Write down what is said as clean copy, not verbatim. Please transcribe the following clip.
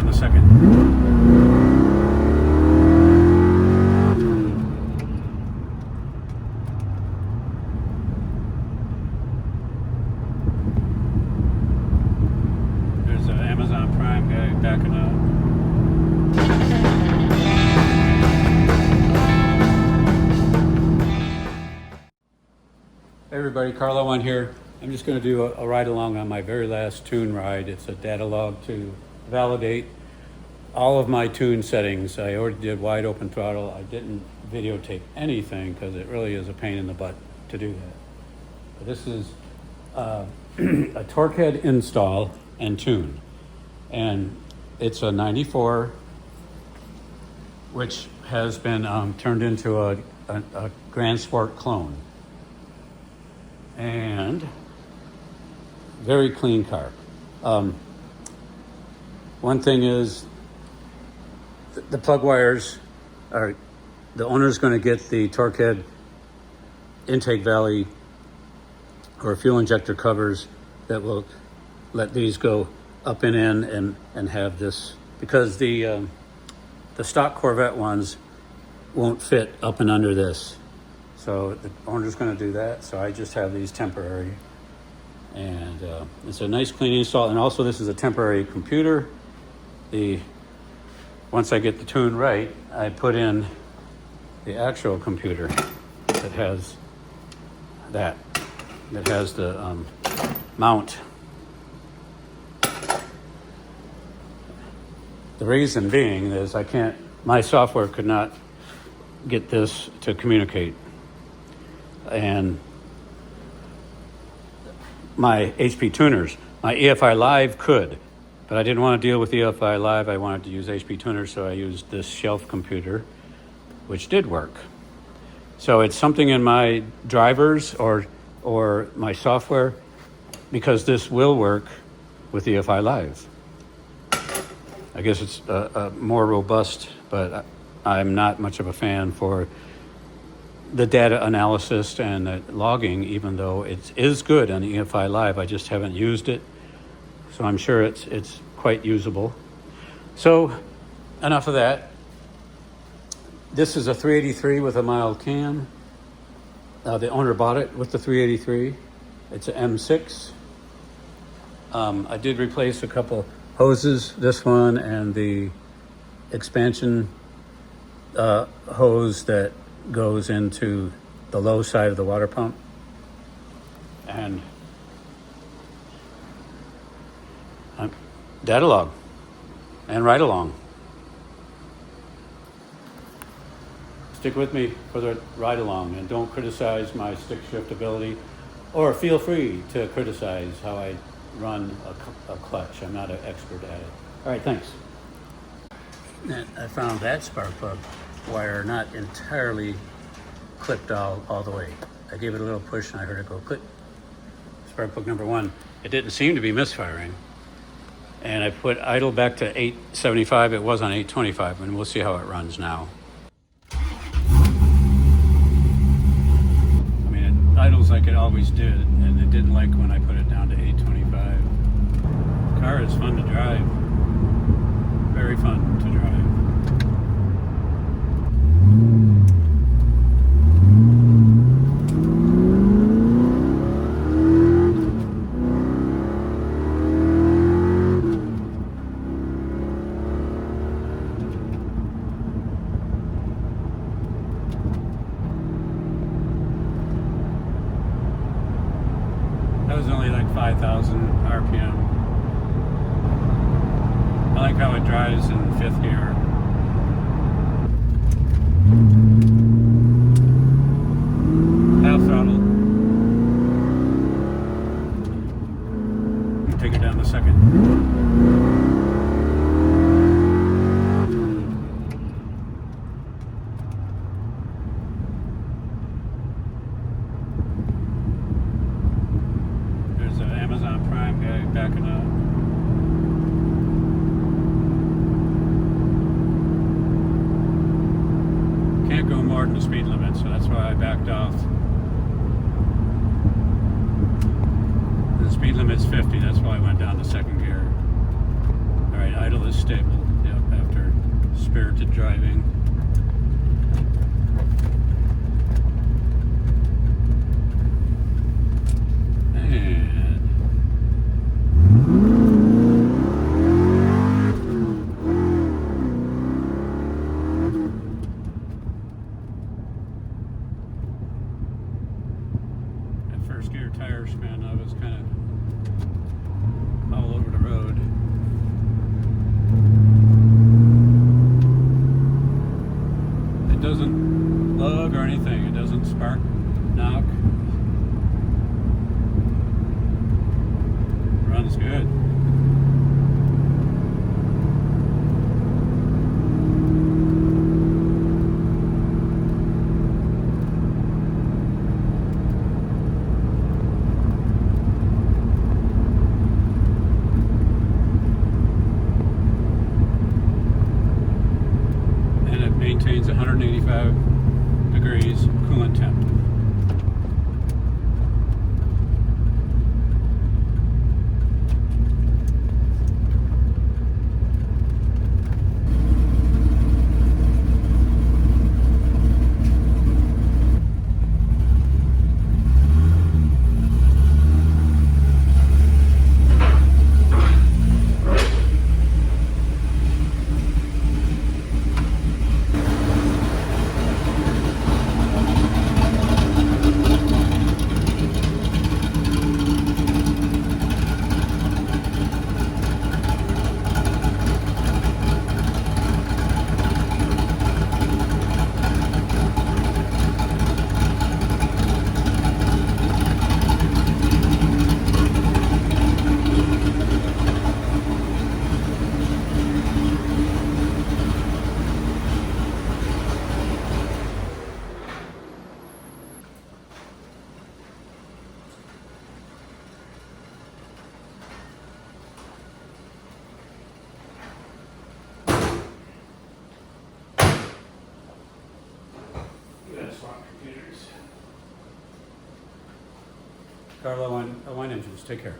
down the second. Backing up. Hey everybody, Carlo on here. I'm just going to do a ride along on my very last tune ride. It's a data log to validate all of my tune settings. I already did wide open throttle. I didn't videotape anything because it really is a pain in the butt to do that. But this is a TorqHead install and tune. And it's a 94, which has been turned into a Grand Sport clone. And very clean car. One thing is the plug wires are, the owner's going to get the TorqHead intake valley or fuel injector covers that will let these go up and in and have this, because the stock Corvette ones won't fit up and under this. So the owner's going to do that. So I just have these temporary, and it's a nice clean install. And also this is a temporary computer. Once I get the tune right, I put in the actual computer that has the mount. The reason being is my software could not get this to communicate. And my HP tuners, my EFI Live could, but I didn't want to deal with EFI Live. I wanted to use HP tuners, so I used this shelf computer, which did work. So it's something in my drivers or my software, because this will work with EFI Live. I guess it's more robust, but I'm not much of a fan for the data analysis and the logging, even though it is good on EFI Live. I just haven't used it, so I'm sure it's quite usable. So enough of that. This is a 383 with a mild cam. The owner bought it with the 383. It's an M6. I did replace a couple hoses, this one and the expansion hose that goes into the low side of the water pump. And data log and ride along. Stick with me for the ride along, and don't criticize my stick shift ability, or feel free to criticize how I run a clutch. I'm not an expert at it. All right, thanks. And I found that spark plug wire not entirely clipped all the way. I gave it a little push and I heard it go click. Spark plug number one, it didn't seem to be misfiring. And I put idle back to 875. It was on 825, and we'll see how it runs now. I mean, it idles like it always did, and it didn't like when I put it down to 825. The car is fun to drive. Very fun to drive. That was only like 5,000 RPM. I like how it drives in fifth gear. Half throttle. Take it down the second. Backing up. Can't go more than the speed limit, so that's why I backed off. The speed limit's 50, that's why I went down to second gear. All right, idle is stable. Yep, after spirited driving. First gear tire spin, I was kind of all over the road. It doesn't lug or anything. It doesn't spark, knock. Runs good. Maintains 185 degrees coolant temp. Swap computers. Carlo, on engines. Take care.